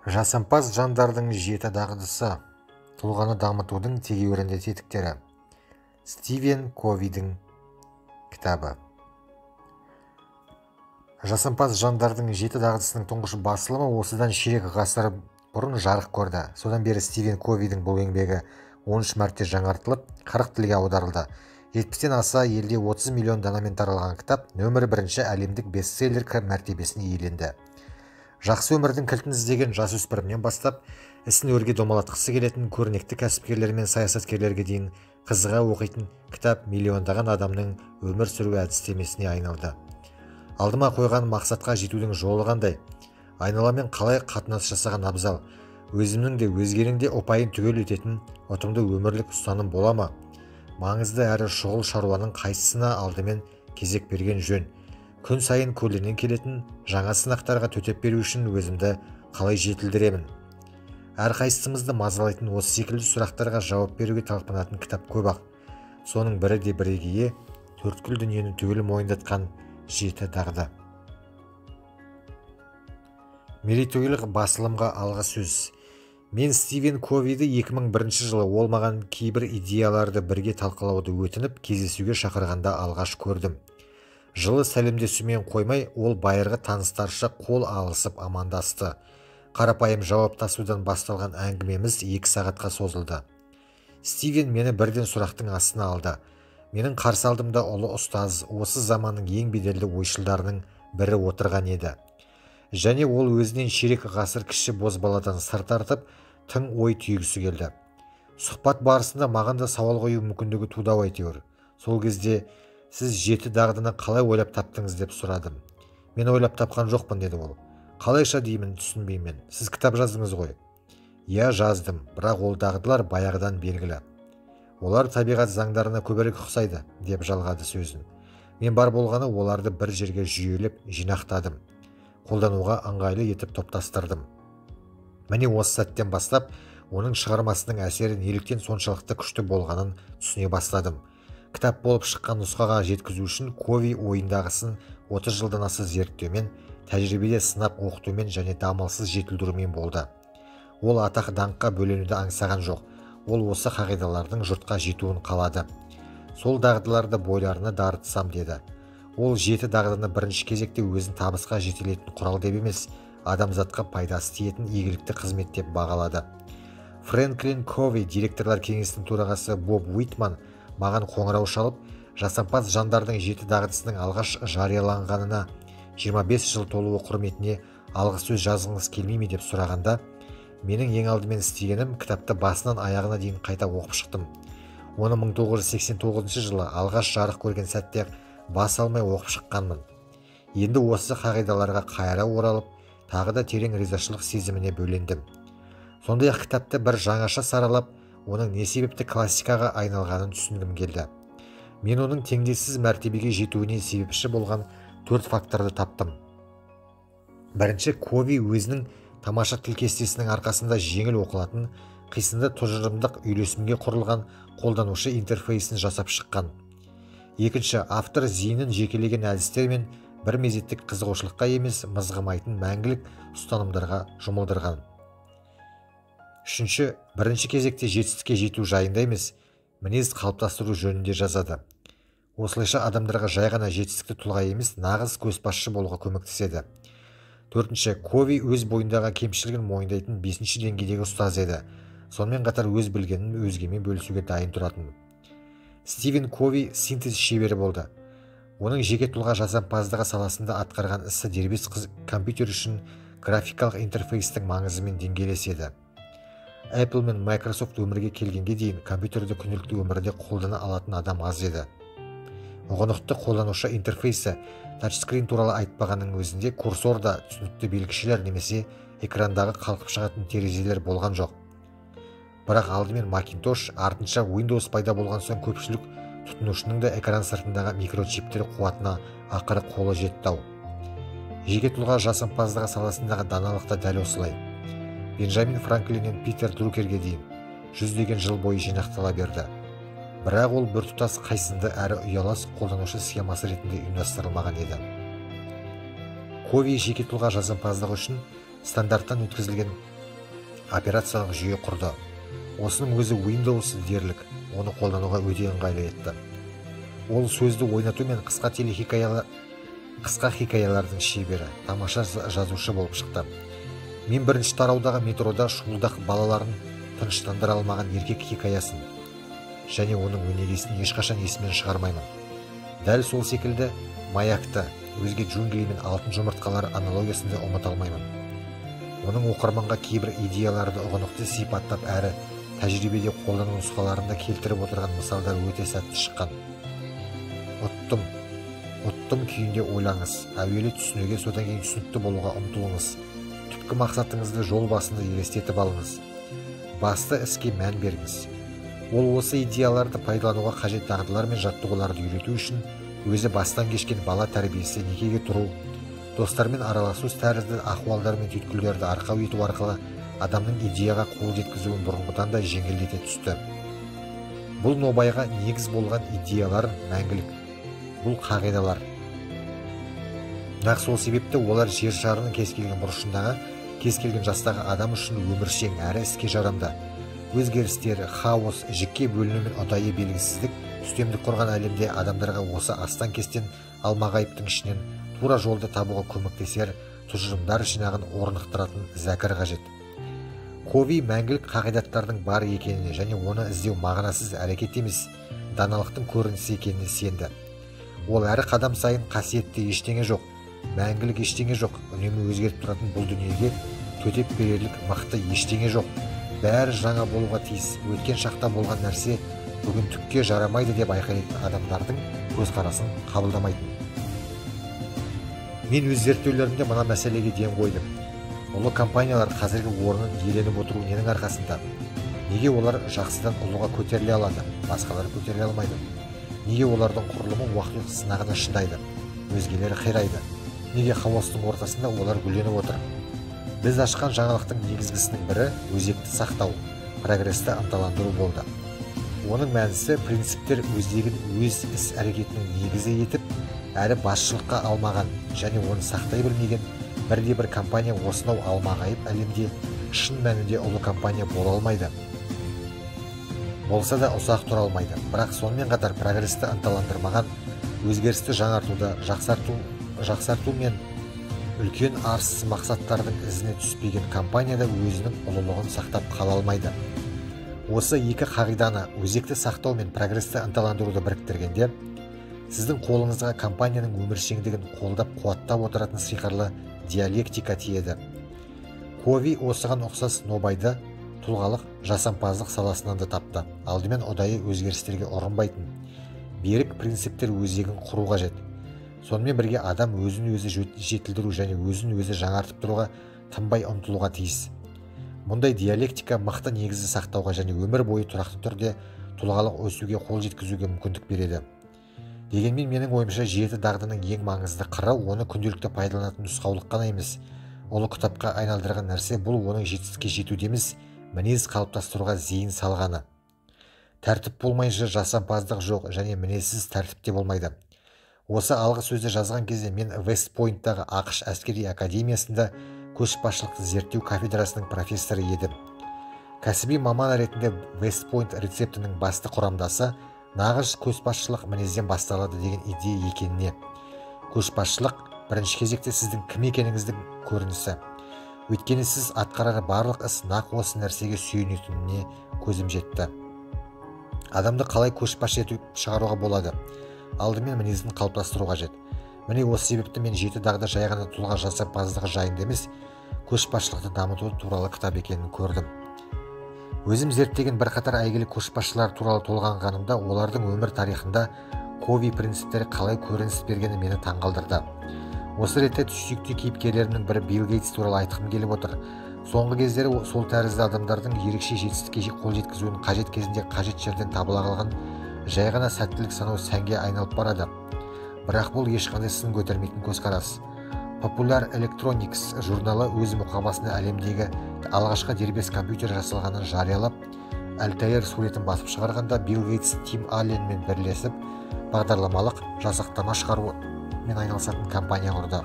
Жасампаз жандардың жеті дағдысы. Тұлғаны дамытудың тегеурінді тетіктері. Стивен Ковидің кітабы. Жасампаз жандардың жеті дағдысының тұңғыш басылымы осыдан ширек ғасыр бұрын жарық көрді. Содан бері Стивен Ковидің бұл еңбегі 13 мәрте жаңартылып, 40 тілге аударылды. 70-тен аса елде 30 миллион данамен таралған кітап нөмірі бірінші әлемдік бестселлер мәртебесіне иеленді. Жақсы өмірдің кілтін іздеген жасөспірімнен бастап, ісін өрге домалатқысы келетін көрнекті кәсіпкерлер мен саясаткерлерге дейін қызыға оқитын кітап миллиондаған адамның өмір сүру әдістемесіне айналды. Алдыма қойған мақсатқа жетудің жолы қандай? Айналамен қалай қатынас жасаған абзал? Өзімнің де өзгенің де ұпайын түгел ететін ұтымды өмірлік ұстаным бола ма? Маңызды әрі шұғыл шаруаның қайсысына алдымен кезек берген жөн? Күн сайын көлденең келетін жаңа сынақтарға төтеп беру үшін өзімді қалай жетілдіремін? Әрқайсымызды мазалайтын осы секілді сұрақтарға жауап беруге талпынатын кітап көп-ақ. Соның бірі де бірегейі, төрткүл дүниені түгел мойындатқан жеті дағды. Мерейтойлық басылымға алғы сөз. Мен Стивен Ковиді 2001 жылы ол маған кейбір идеяларды бірге талқылауды өтініп, кездесуге шақырғанда алғаш көрдім. Жылы сәлемдесумен қоймай, ол байырғы таныстарша қол алысып амандасты. Қарапайым жауаптасудан басталған әңгімеміз 2 сағатқа созылды. Стивен мені бірден сұрақтың астына алды. Менің қарсы алдымда ұлы ұстаз, осы заманның ең беделді ойшылдарының бірі отырған еді. Және ол өзінен ширек ғасыр кіші бозбаладан сыр тартып, тың ой түйгісі келді. Сұхбат барысында маған да сауал қою мүмкіндігі туды әйтеуір. Сол кезде «Сіз жеті дағдыны қалай ойлап таптыңыз?» деп сұрадым. «Мен ойлап тапқан жоқпын», деді ол. «Қалайша деймін, түсінбеймін. Сіз кітап жаздыңыз ғой?» «Иә, жаздым, бірақ ол дағдылар баяғыдан белгілі. Олар табиғат заңдарына көбірек ұқсайды», деп жалғады сөзін. Мен бар болғаны оларды бір жерге жүйелеп жинақтадым. Қолдануға ыңғайлы етіп топтастырдым. Міне осы сәттен бастап, оның шығармасының әсері неліктен соншалықты күшті болғанын түсіне бастадым. Кітап болып шыққан нұсқаға жеткізу үшін Кови ойындағысын 30 жылдан аса зерттеумен, тәжірибеде сынап оқытумен және дамылсыз жетілдірумен болды. Ол атақ даңққа бөленуді аңсаған жоқ. Ол осы қағидалардың жұртқа жетуін қалады. Сол дағдыларды бойларына дарытсам деді. Ол жеті дағдыны бірінші кезекте өзін табысқа жетелейтін құрал деп емес, адамзатқа пайдасы тиетін игілікті қызмет деп бағалады. Фрэнклин Кови, директорлар кеңесінің төрағасы Боб Уитман маған қоңырау шалып, жасампаз жандардың жеті дағдысының алғаш жарияланғанына 25 жыл толуы құрметіне алғы сөз жазғыңыз келмей ме деп сұрағанда, менің ең алдымен істегенім кітапты басынан аяғына дейін қайта оқып шықтым. Оны 1989 жылы алғаш жарық көрген сәтте бас алмай оқып шыққанмын. Енді осы қағидаларға қайыра оралып, тағы да терең ризашылық сезіміне бөлендім. Сондай-ақ кітапты бір жаңаша саралап, оның не себепті классикаға айналғанын түсінгім келді. Мен оның теңдессіз мәртебеге жетуіне себепші болған 4 факторды таптым. Бірінші, Кови өзінің тамаша тіл кестесінің арқасында жеңіл оқылатын, қисынды тұжырымдық үйлесімге құрылған қолданушы интерфейсін жасап шыққан. Екінші, автор зейінін жекелеген әдістер мен бір мезеттік қызығушылыққа емес, мызғымайтын мәңгілік ұстанымдарға жұмылдырған. Үшінші, бірінші кезекте жетістікке жету жайында емес, мінез қалыптастыру жөнінде жазады. Осылайша адамдарға жай ғана жетістікті тұлға емес, нағыз көшбасшы болуға көмектеседі. Төртінші, Кови өз бойындағы кемшілігін мойындайтын 5-ші деңгейдегі ұстаз еді. Сонымен қатар өз білгенін өзгемен бөлісуге дайын тұратын. Стивен Кови синтез шебері болды. Оның жеке тұлға жасампаздығы саласында атқарған ісі дербес компьютер үшін графикалық интерфейстің маңызымен деңгейлес еді. Apple мен Microsoft өмірге келгенге дейін компьютерді күнделікті өмірде қолдана алатын адам аз еді. Ұғынықты қолданушы интерфейсі тачскрин туралы айтпағанның өзінде курсорда түсінікті белгішелер немесе экрандағы қалқып шығатын терезелер болған жоқ. Бірақ алдымен Macintosh, артынша Windows пайда болған соң көпшілік тұтынушының да экран сыртындағы микрочиптер қуатына ақыры қолы жетті. Жеке тұлға жасампаздығы саласындағы даналықта дәл осылай. Бенджамин Франклиннен Питер Друкерге дейін жүздеген жыл бойы жинақтала берді. Бірақ ол біртұтас қайсынды әрі ұялас қолданушы схемасы ретінде ұйымдастырылмаған еді. Кови жеке тұлға жасампаздығы үшін стандарттан өткізілген операциялық жүйе құрды. Осының өзі Windows дерлік, оны қолдануға өте ыңғайлы етті. Ол сөзді ойнату мен қысқа хикаялардың шебері, тамаша жазушы болып шықты. Мен бірінші тараудағы метрода шуылдақ балаларын тыныштандыра алмаған еркек хикаясын және оның өнегесін ешқашан есімнен шығармаймын. Дәл сол секілді Маякты, өзге джунгли мен алтын жұмыртқалар аналогиясын да ұмыта алмаймын. Оның оқырманға кейбір идеяларды ұғынықты сипаттап әрі тәжірибеде қолдану нұсқаларында келтіріп отырған мысалдар өте сәтті шыққан. Ұттым күйінде ойлаңыз, әуелі түсінуге, содан кейін түсінікті болуға ұмтылыңыз. Түпкі мақсатыңызды жол басында елестетіп алыңыз. Басты іске мән беріңіз. Ол осы идеяларды пайдалануға қажет дағдылар мен жаттығуларды үйрету үшін өзі бастан кешкен бала тәрбиесі, некеге тұру, достармен араласу тәрізді ахуалдар мен түйткілдерді арқау ету арқылы адамның идеяға қол жеткізуін бұрынғыдан да жеңілдете түсті. Бұл нобайға негіз болған идеялар мәңгілік. Бұл қағидалар. Нақ сол себепті олар жер шарының кез келген бұрышындағы, кез келген жастағы адам үшін өміршең әрі іске жарамды. Өзгерістер, хаос, жікке бөліну мен ұдайы белгісіздік үстемдік құрған әлемде адамдарға осы астан-кестен алмағайыптың ішінен тура жолды табуға көмектесер тұжырымдар жинағын орнықтыратын зәкір қажет. Кови мәңгілік қағидаттардың бар екеніне және оны іздеу мағынасыз әрекет емес, даналықтың көрінісі екеніне сенді. Ол әрі қадам сайын қасиетті ештеңе жоқ, мәңгілік ештеңе жоқ, үнемі өзгеріп тұратын бұл дүниеге төтеп берерлік мықты ештеңе жоқ. Бәрі жаңа болуға тиіс, өткен шақта болған нәрсе бүгін түкке жарамайды деп айқайлайтын адамдардың көзқарасын қабылдамайтын. Мен өз зерттеулерімде мына мәселеге ден қойдым. Ұлы компаниялар қазіргі орнын иеленіп отыру ненің арқасында? Неге олар жақсыдан ұлыға көтеріле алады, басқалар көтеріле алмайды? Неге олардың құрылымы уақыт сынағына шыдайды, өзгелері қирайды? Неге хаостың ортасында олар гүлденіп отыр? Біз ашқан жаңалықтың негізгісінің бірі өзекті сақтау, прогресті ынталандыру болды. Оның мәнісі принциптер өздегін өз іс әрекетінің негізі етіп, әрі басшылыққа алмаған және оны сақтай білмеген бірде-бір компания осынау алмағайып әлемде шын мәнінде ұлы компания бола алмайды. Болса да ұзақ тұра алмайды. Бірақ сонымен қатар прогресті ынталандырмаған, өзгерісті жаңартуды, жақсарту мен үлкен арсыз мақсаттардың ізіне түспеген компанияда өзінің ұлылығын сақтап қала алмайды. Осы екі қағиданы, өзекті сақтау мен прогресті ынталандыруды біріктіргенде, сіздің қолыңызға компанияның өміршеңдігін қолдап қуаттап отыратын сиқырлы диалектика тиеді. Кови осыған ұқсас нобайды тұлғалық жасампаздық саласынан да тапты. Алдымен ұдайы өзгерістерге ұрынбайтын, берік принциптер өзегін құру қажет. Сонымен бірге адам өзін-өзі жетілдіру және өзін-өзі жаңартып тұруға тынбай ұмтылуға тиіс. Мұндай диалектика мықты негізді сақтауға және өмір бойы тұрақты түрде тұлғалық өсуге қол жеткізуге мүмкіндік береді. Дегенмен менің ойымша 7 дағдының ең маңызды қыры оны күнделікті пайдаланатын нұсқаулық қана емес, ұлы кітапқа айналдырған нәрсе бұл оның жетістікке жетуде емес, мінез қалыптастыруға зейін салғаны. Тәртіп болмайынша жасампаздық жоқ және мінезсіз тәртіп те болмайды. Осы алғы сөзді жазған кезде мен Вест-Пойнттағы ақш әскери академиясында көшбасшылықты зерттеу кафедрасының профессоры едім. Кәсіби маман ретінде Вест-Пойнт рецептінің басты құрамдасы нағыз көшбасшылық мінезден басталады деген идея екеніне. Көшбасшылық бірінші кезекте сіздің кім екеніңіздің көрінісі. Өйткені сіз атқарар барлық іс нақ осы нәрсеге сүйенетініне көзім жетті. Адамды қалай көшбасшы етіп шығаруға болады? Алдымен мінезін қалыптастыру қажет. Міне осы себепті мен 7 дағды жай ғана тұлға жасампаздығы жайында емес, көшбасшылықты дамыту туралы кітап екенін көрдім. Өзім зерттеген бірқатар әйгілі көшбасшылар туралы толғанғанымда олардың өмір тарихында Кови принциптері қалай көрініс бергені мені таңғалдырды. Осы ретте сүйікті кейіпкерлерімнің бірі Билл Гейтс туралы айтқым келіп отыр. Соңғы кездері сол тәрізді адамдардың ерекше жетістікке қол жеткізуін қажет кезінде қажет жерден табыла қалған жай ғана сәттілік санау сәнге айналып барады. Бірақ бұл ешқандай сын көтермейтін көзқарас. Popular Electronics журналы өз мұқабасында әлемдегі алғашқы дербес компьютер жасалғанын жариялап, Altair суретін басып шығарғанда Билл Гейтс Тим Алленмен бірлесіп бағдарламалық жасақтама шығарумен айналысатын компания құрды.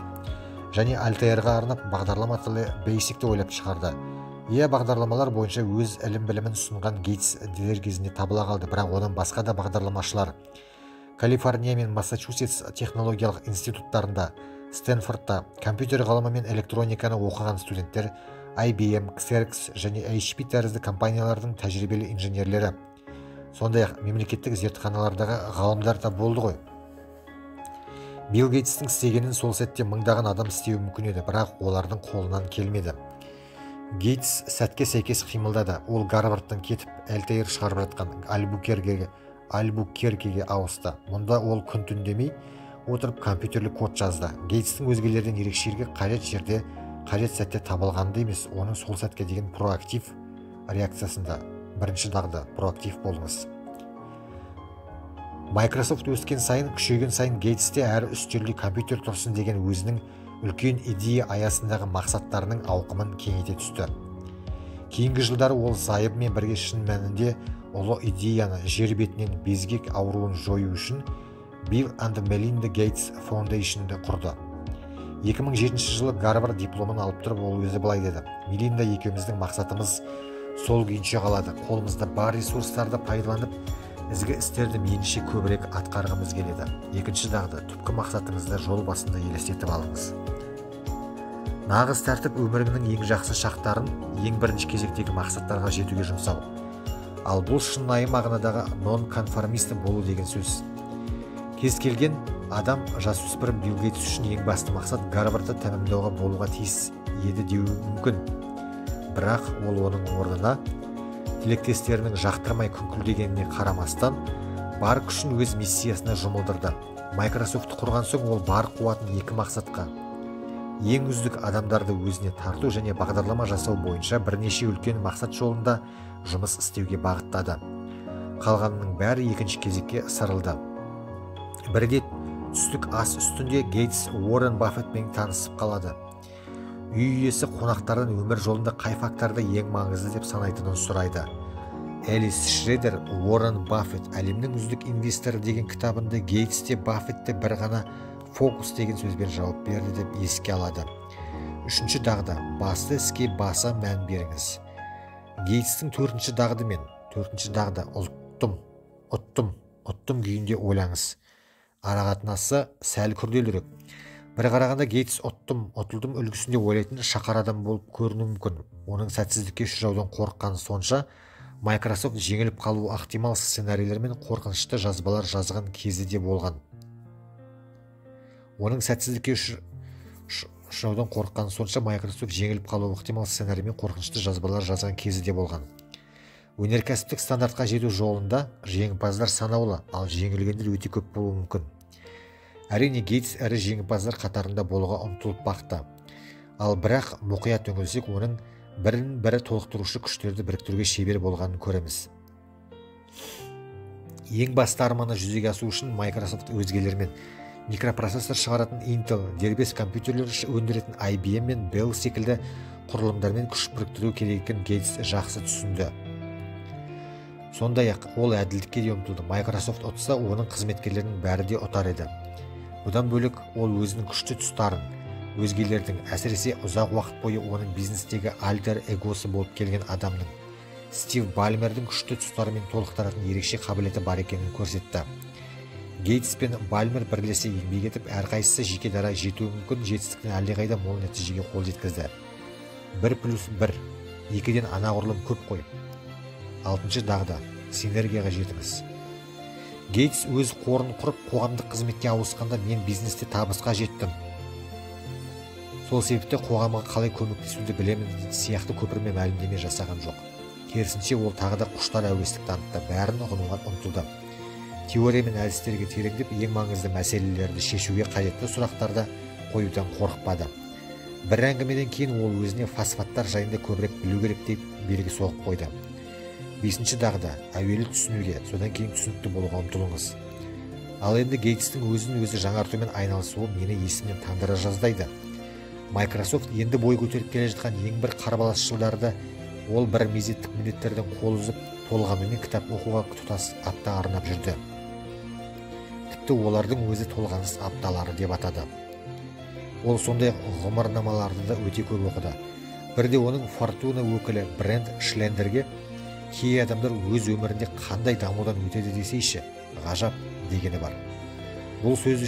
Және Altairға арнап бағдарлама тілі Basicті ойлап шығарды. бағдарламалар бойынша өз ілім-білімін ұсынған Гейтс дер кезінде табыла қалды, бірақ одан басқа да бағдарламашылар Калифорния мен Массачусетс технологиялық институттарында, Стэнфордта компьютер ғылымы мен электрониканы оқыған студенттер IBM, Xerox және HP тәрізді компаниялардың тәжірибелі инженерлері, сондай-ақ мемлекеттік зертханалардағы ғалымдар да болды ғой. Билл Гейтстің істегенін сол сәтте мыңдаған адам істеуі мүмкін еді, бірақ олардың қолынан келмеді. Гейтс сәтке сәйкес қимылдады. Ол Гарвардтан кетіп, Альтаир шығарып жатқан Альбукеркеге ауысты. Мұнда ол күн-түн демей отырып компьютерлік код жазды. Гейтстің өзгелерден ерекшелігі қажет жерде, қажет сәтте табылғанды емес, оның сол сәтке деген проактив реакциясында. Бірінші дағды проактив болыңыз. Microsoft өскен сайын, күшейген сайын Гейтсте әрі үстелде компьютер тұрсын деген өзінің үлкен идея аясындағы мақсаттарының ауқымын кеңейте түсті. Кейінгі жылдары ол зайыбымен бірге шын мәнінде ұлы идеяны жер бетінен безгек ауруын жою үшін Bill and Melinda Gates Foundation'ды құрды. 2007 жылы Гарвард дипломын алып тұрып, ол өзі былай деді: Мелинда екеуміздің мақсатымыз сол күйінше қалады. Қолымызда бар ресурстарды пайдаланып, ізгі істерді мейлінше көбірек атқарғымыз келеді. Екінші дағды, түпкі мақсатыңызды жол басында елестетіп алыңыз. Нағыз тәртіп өміріңнің ең жақсы шақтарын ең бірінші кезектегі мақсаттарға жетуге жұмсау. Ал бұл шынайы мағынадағы нон-конформист болу деген сөз. Кез келген адам жасөспірім Билл Гейтс үшін ең басты мақсат Гарвардты тәмамдауға болуға тиіс еді деуі мүмкін. Бірақ ол оның орнына тілектестерінің жақтырмай күңкілдегеніне қарамастан бар күшін өз миссиясына жұмылдырды. Microsoft құрған соң ол бар қуатын екі мақсатқа: ең үздік адамдарды өзіне тарту және бағдарлама жасау бойынша бірнеше үлкен мақсат жолында жұмыс істеуге бағыттады. Қалғанының бәрі екінші кезекке ысырылды. Бірде түстік ас үстінде Гейтс Уоррен Баффетпен танысып қалады. Үй иесі қонақтардан өмір жолында қай факторды ең маңызды деп санайтынын сұрайды. Элис Шредер Уоррен Баффет әлемнің үздік инвесторы деген кітабында Гейтс те Баффет те бір ғана фокус деген сөзбен жауап берді деп еске алады. Үшінші дағды, басты іске баса мән беріңіз. Гейтстің төртінші дағды ұттым күйінде ойлаңыз. Арақатынасы сәл күрделірек. Бір қарағанда Гейтс ұтылдым үлгісінде ойлайтын шақар адам болып көрінуі мүмкін. Оның сәтсіздікке ұшыраудан қорыққаны сонша, Microsoft жеңіліп қалуы ықтимал сценарийлер мен қорқынышты жазбалар жазған кезі де болған. Оның сәтсіздікке ұшыраудан қорыққаны сонша, Microsoft жеңіліп қалуы ықтимал сценарий мен қорқынышты жазбалар жазған кезі де болған. Өнеркәсіптік стандартқа жету жолында жеңімпаздар санаулы, ал жеңілгендер өте көп болуы мүмкін. Әрине, Гейтс әрі жеңімпаздар қатарында болуға ұмтылып бақты. Ал бірақ мұқият үңілсек, оның бірін-бірі толықтырушы күштерді біріктіруге шебер болғанын көреміз. Ең басты арманы жүзеге асу үшін Microsoft өзгелермен микропроцессор шығаратын Intel, дербес компьютерлер өндіретін IBM мен Dell секілді құрылымдармен күш біріктіру керек екенін Гейтс жақсы түсінді. Сондай-ақ ол әділдікке де ұмтылды. Microsoft ұтса, оның қызметкерлерінің бәрі де ұтар еді. Бұдан бөлек ол өзінің күшті тұстарын, өзгелердің, әсіресе ұзақ уақыт бойы оның бизнестегі альтер эгосы болып келген адамның, Стив Бальмердің күшті тұстары мен толықтыратын ерекше қабілеті бар екенін көрсетті. Гейтс пен Бальмер бірлесе еңбек етіп, әрқайсысы жеке дара жетуі мүмкін жетістіктің әлдеқайда мол нәтижеге қол жеткізді. 1+1, 2-ден анағұрлым көп қой. 6-шы дағды, синергияға жетіңіз. Гейтс өз қорын құрып, қоғамдық қызметке ауысқанда мен бизнесте табысқа жеттім. Сол себепте қоғамға қалай көмектесуді білемін сияқты көпірме мәлімдеме жасаған жоқ. Керісінше ол тағы да құштар әуестік танытты, бәрін ұғынуға ұмтылды. Теория мен әдістерге тереңдеп, ең маңызды мәселелерді шешуге қажетті сұрақтарды қоюдан қорықпады. Бір әңгімеден кейін ол өзіне фосфаттар жайында көбірек білу керек деп белгі соғып қойды. 5-ші дағды, әуелі түсінуге, содан кейін түсінікті болуға ұмтылыңыз. Ал енді Гейтстің өзін-өзі жаңартумен айналысуы мені есімнен тандыра жаздайды. Microsoft енді бой көтеріп келе жатқан ең бір қарбалас жылдарда ол бір мезеттік міндеттерден қол үзіп, толғанумен кітап оқуға тұтас апта арнап жүрді. Тіпті олардың өзі толғаныс апталары деп атады. Ол сондай ғұмырнамаларды да өте көп оқыды. Бірде оның Фортуна өкілі Брент Шлендерге кей адамдар өз өмірінде қандай дамудан өтеді десейші, ғажап дегені бар. Бұл сөз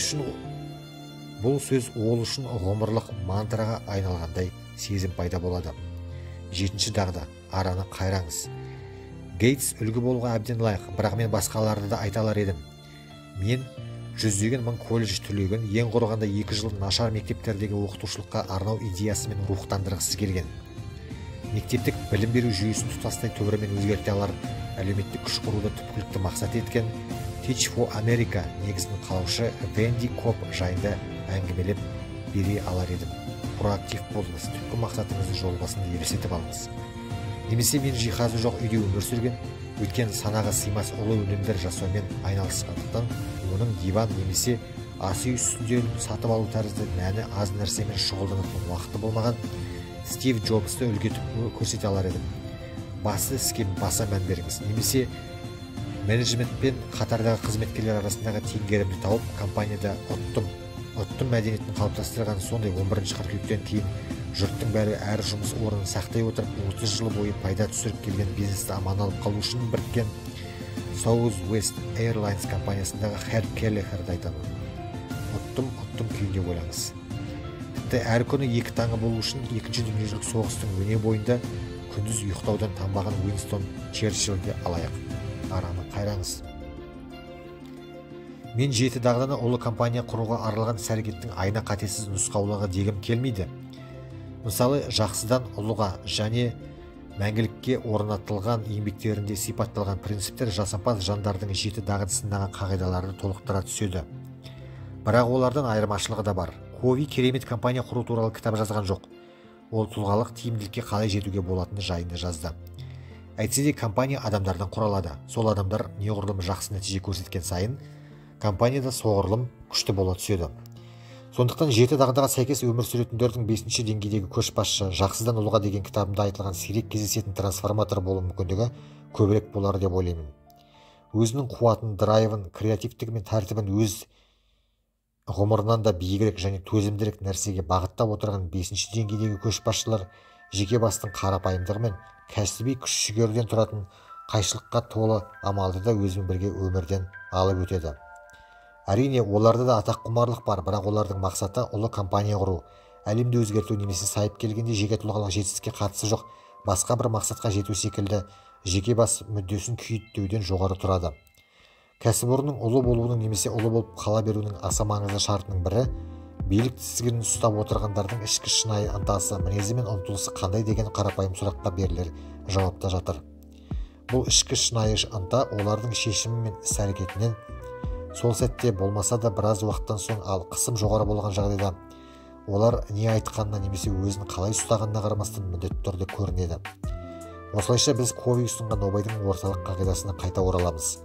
ол үшін ғұмырлық мантраға айналғандай сезім пайда болады. 7-ші дағды, араны қайраңыз. Гейтс үлгі болуға әбден лайық, бірақ мен басқаларды да айта алар едім. Мен жүздеген мың колледж түлеген, ең құрығанда 2 жыл нашар мектептердегі оқытушылыққа арнау идеясымен рухтандырғысыз келген. Мектептік білім беру жүйесін тұтастай түбірімен өзгерте алар әлеуметтік күш құруды түпкілікті мақсат еткен Teach for America негізін қалаушы Венди Коп жайында әңгімелеп бере алар едім. Проактив болыңыз, түпкі мақсатыңыздың жол басында елестетіп алыңыз. Немесе мен жиһазы жоқ үйде өмір сүрген, өйткені санаға сыймас ұлы өнімдер жасаумен айналысқандықтан оның диван немесе асы үстінде сатып алу тәрізді мәні аз нәрсемен шұғылданатын уақыты болмаған Стив Джобсты үлгі етіп көрсете алар едім. Басты іске баса мән беріңіз, немесе менеджмент пен қатардағы қызметкерлер арасындағы теңгерімді тауып, компанияда ұттым мәдениетін қалыптастырған сондай 11-ші қыркүйектен кейін жұрттың бәрі әр жұмыс орнын сақтай отырып 30 жыл бойы пайда түсіріп келген бизнесті аман алып қалу үшін біріккен Southwest Airlines компаниясындағы Хэр Келлехерді айтамын. Ұттым күйінде ойлаңыз. Тіпті әр күні 2 таңы болу үшін 2-ші дүниежүзілік соғыстың өне бойында күндіз ұйықтаудан танбаған Уинстон Черчилльге алайық. Араны қайраңыз. Мен 7 дағдыны ұлы компания құруға арналған іс-әрекеттің айна қатесіз нұсқаулығы дегім келмейді. Мысалы, жақсыдан ұлыға және мәңгілікке орнатылған еңбектерінде сипатталған принциптер жасампаз жандардың 7 дағдысындағы қағидаларды толықтыра түседі. Бірақ олардан айырмашылығы да бар. Кови керемет компания құру туралы кітап жазған жоқ. Ол тұлғалық тиімділікке қалай жетуге болатыны жайында жазды. Әйтсе де компания адамдардан құралады. Сол адамдар неғұрлым жақсы нәтиже көрсеткен сайын, компанияда соғұрлым күшті бола түседі. Сондықтан 7 дағдыға сәйкес өмір сүретіндердің 5-ші деңгейдегі көшбасшы жақсыдан ұлыға деген кітабында айтылған сирек кездесетін трансформатор болу мүмкіндігі көбірек болар деп ойлаймын. Өзінің қуатын, драйвын, креативтігі мен тәртібін өз ғұмырынан да биігірек және төзімдірек нәрсеге бағыттап отырған 5-ші деңгейдегі көшбасшылар жеке бастың қарапайымдығы мен кәсіби күш-жігерден тұратын қайшылыққа толы амалды да өзімен бірге өмірден алып өтеді. Әрине, оларда да атаққұмарлық бар, бірақ олардың мақсаты ұлы компания құру, әлемді өзгерту немесе сайып келгенде жеке тұлғалық жетістікке қатысы жоқ басқа бір мақсатқа жету секілді жеке бас мүддесін күйттеуден жоғары тұрады. Кәсіпорынның ұлы болуының немесе ұлы болып қала беруінің аса маңызды шартының бірі билік тізгінін ұстап отырғандардың ішкі шынайы ынтасы, мінезі мен ұмтылысы қандай деген қарапайым сұраққа берілер жауапта жатыр. Бұл ішкі шынайы ынта олардың шешімі мен іс-әрекетінен сол сәтте болмаса да біраз уақыттан соң, ал қысым жоғары болған жағдайда олар не айтқанына немесе өзін қалай ұстағанына қарамастан міндетті түрде көрінеді. Осылайша біз Кови ұсынған нобайдың орталық қағидасына қайта ораламыз.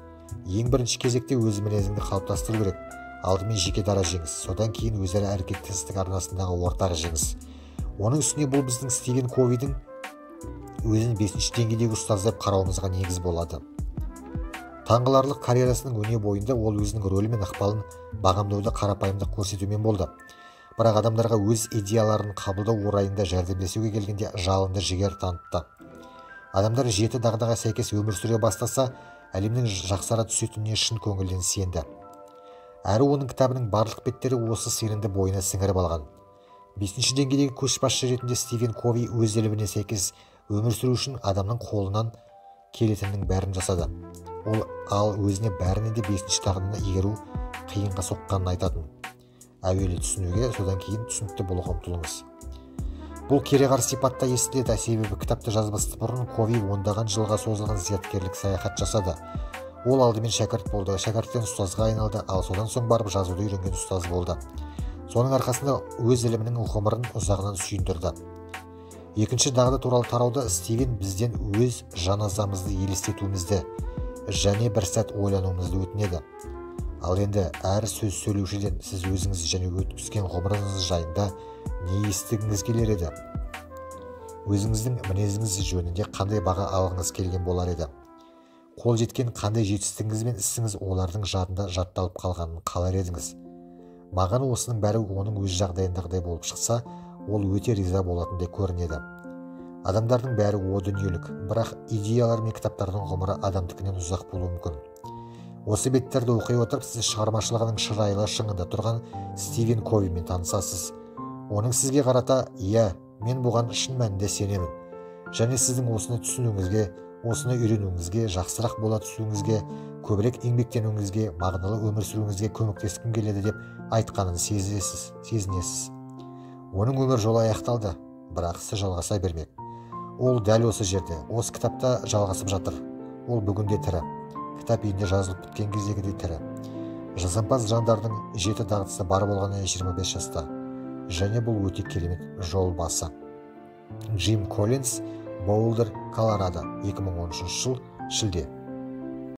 Ең бірінші кезекте өз мінезіңді қалыптастыру керек. Алдымен жеке дара жеңіс, содан кейін өзара әрекеттестік арнасындағы ортақ жеңіс. Оның үстіне бұл біздің Стивен Ковидің өзін 5-ші деңгейдегі ұстаз деп қарауымызға негіз болады. Таңғаларлық карьерасының өне бойында ол өзінің рөлі мен ықпалын бағамдауда қарапайымдық көрсетумен болды. Бірақ адамдарға өз идеяларын қабылдау орайында жәрдемдесуге келгенде жалынды жігер танытты. Адамдар 7 дағдыға сәйкес өмір сүре бастаса, әлемнің жақсара түсетініне шын көңілден сенді. Әрі оның кітабының барлық беттері осы сенімді бойына сіңіріп алған. 5-ші деңгейдегі көшбасшы ретінде Стивен Кови өз іліміне сәйкес өмір сүру үшін адамның қолынан келетіннің бәрін жасады. Ал өзіне бәрінен де 5-ші дағдыны игеру қиынға соққанын айтатын. Әуелі түсінуге, содан кейін түсінікті болуға ұмтылыңыз. Бұл кереғар сипатта естіледі, себебі кітапты жазбастан бұрын Кови ондаған жылға созылған зияткерлік саяхат жасады. Ол алдымен шәкірт болды, шәкірттен ұстазға айналды, ал содан соң барып жазуды үйренген ұстаз болды. Соның арқасында өз ілімінің ғұмырын ұзағынан сүйіндірді. 2-ші дағды туралы тарауда Стивен бізден өз жаназамызды елестетуімізді және бір сәт ойлануымызды өтінеді. Ал енді әр сөз сөйлеушіден сіз өзіңіз және өткізген ғұмырыңыз жайында не естігіңіз келер еді? Өзіңіздің мінезіңіз жөнінде қандай баға алғыңыз келген болар еді? Қол жеткен қандай жетістігіңіз бен ісіңіз олардың жадында жатталып қалғанын қалар едіңіз? Маған осының бәрі оның өз жағдайындағыдай болып шықса, ол өте риза болатындай көрінеді. Адамдардың бәрі о дүниелік, бірақ идеялар мен кітаптардың ғұмыры адамдікінен ұзақ болуы мүмкін. Осы беттерді оқи отырып, сіз шығармашылығының шырайлы шыңында тұрған Стивен Ковимен танысасыз. Оның сізге қарата, иә, мен бұған шын мәнінде сенемін, және сіздің осыны түсінуіңізге, осыны үйренуіңізге, жақсырақ бола түсуіңізге, көбірек еңбектенуіңізге, мағыналы өмір сүруіңізге көмектескім келеді деп айтқанын сезінесіз. Оның өмір жолы аяқталды, бірақ ісі жалғаса бермек. Ол дәл осы жерде, осы кітапта жалғасып жатыр. Ол бүгінде тірі. Кітап үйінде жазылып біткен кездегідей тірі. Жасампаз жандардың 7 дағдысы бар болғаны 25 жаста. Және бұл өте керемет жол басы. Джим Коллинз, Боулдер, Колорадо, 2013 жыл, шілде.